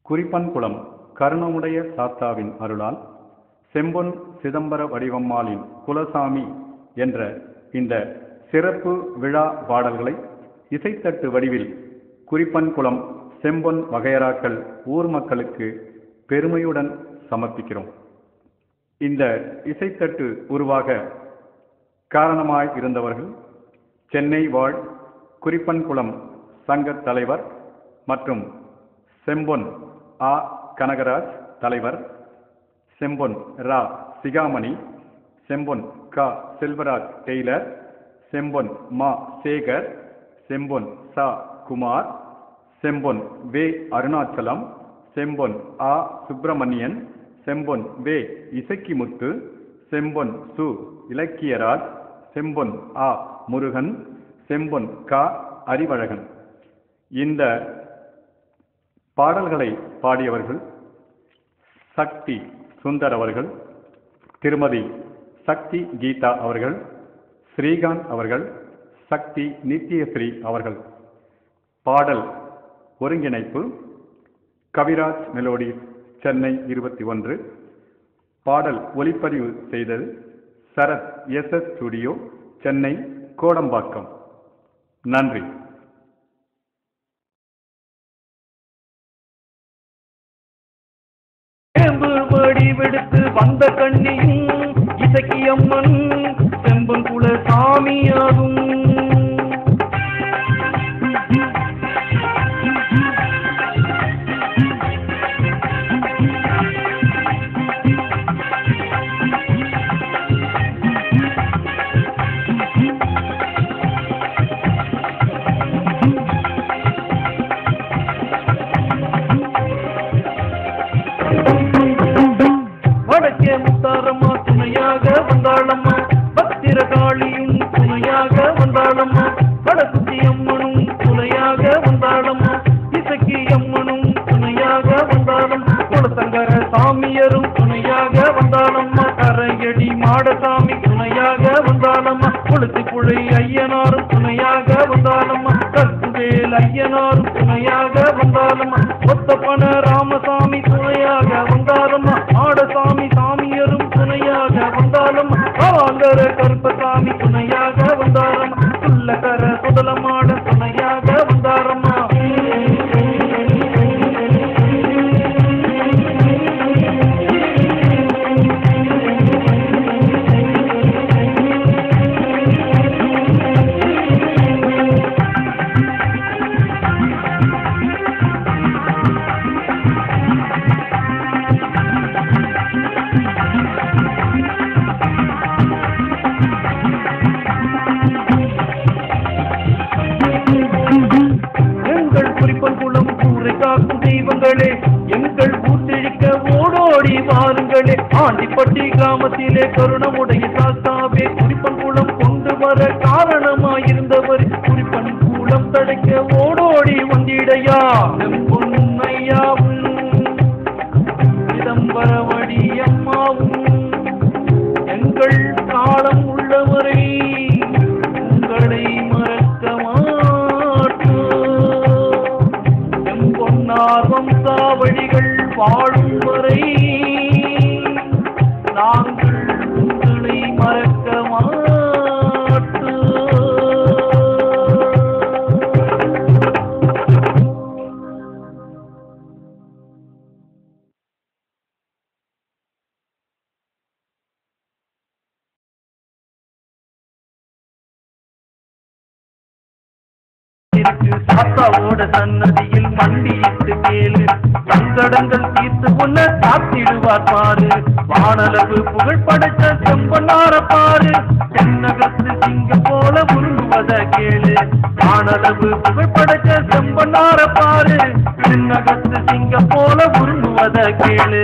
குறிப்பன்குளம் கருணமுடைய சாஸ்தாவின் அருளால் செம்பொன் சிதம்பர வடிவம்மாளின் குலசாமி என்ற இந்த சிறப்பு விழா பாடல்களை இசைத்தட்டு வடிவில் குறிப்பன்குளம் செம்பொன் வகையறாக்கள் ஊர் மக்களுக்கு பெருமையுடன் சமர்ப்பிக்கிறோம். இந்த இசைத்தட்டு உருவாக காரணமாய் இருந்தவர்கள் சென்னை வாழ் குறிப்பன்குளம் சங்க தலைவர் மற்றும் செம்பொன் ஆ கனகராஜ் தலைவர், செம்பொன் ரா சிகாமணி, செம்பொன் க செல்வராஜ் டெய்லர், செம்பொன் மா சேகர், செம்பொன் சா குமார், செம்பொன் வே அருணாச்சலம், செம்பொன் ஆ சுப்பிரமணியன், செம்பொன் வே இசக்கிமுத்து, செம்பொன் சு இலக்கியராஜ், செம்பொன் ஆ முருகன், செம்பொன் க அறிவழகன். இந்த பாடல்களை பாடியவர்கள் சக்தி சுந்தர் அவர்கள், திருமதி சக்தி கீதா அவர்கள், ஸ்ரீகாந்த் அவர்கள், சக்தி நித்யஸ்ரீ அவர்கள். பாடல் ஒருங்கிணைப்பு கவிராஜ் மெலோடிஸ் சென்னை 21. பாடல் ஒலிப்பதிவு செய்தது சரத் எஸ் ஸ்டுடியோ சென்னை கோடம்பாக்கம். நன்றி. வடிவெடுத்து வந்த கண்ணியும் இசக்கியம்மன் செம்பன் குல சாமியாகும். வடக்கே முத்தாரம்மா துணையாக வந்தாளம்மா, பத்திரகாளியும் துணையாக வந்தாளம்மா, வடக்குத்தி அம்மனும் துணையாக வந்தாளம்மா, இசக்கி அம்மனும் துணையாக வந்தாளம்மா, குலசங்கர சாமியரும் துணையாக வந்தாளம்மா, கரையடி மாடசாமி துணையாக வந்தாளம்மா, குளத்தி புழை ஐயனாரும் துணையாக வந்தாளம்மா, கத்துவேல் ஐயனாரும் துணையாக வந்தாளம்மா, ஒத்தப்பன ராமசாமி துணையாக வந்தாளம்மா, ஆடசாமி சாமியரும் துணையாக வந்தாலும், அவாங்கர கருப்பசாமி துணையாக வந்தாரம்மா, சுல்லக்கர சுதலமாட துணையாக வந்தாரம்மா. தெய்வங்களே எங்கள் ஊர் செழிக்க ஓடோடி வாருங்களே, ஆண்டிப்பட்டி கிராமத்திலே கருணமுடைய சாஸ்தாவே குறிப்பன்குளம் கொண்டு வர காரணமாயிருந்தவர், குறிப்பன்குளம் தடைக்க ஓடோடி வந்திடையா செம்பொன்னையாவும் சிதம்பரவடி அம்மாவும் எங்கள் காலம் உள்ளவரை உங்களை மறக்க வம்சாவழிகள் வாழும் வரை நாங்கள் உங்களை மறக்க மாட்டோம். சாத்தாவோட சன்னதியில் மண்டியிட்டு கேளு, சங்கடங்கள் தீர்த்து உன்ன காத்திடுவார் பாரு, வானளவு புகழ் படைத்த செம்பனார பாரு, தென்னகத்து சிங்க போல உருங்குவத கேளு, வானளவு புகழ் படைத்த செம்பனார பாரு, தென்னகத்து சிங்க போல உருங்குவத கேளு.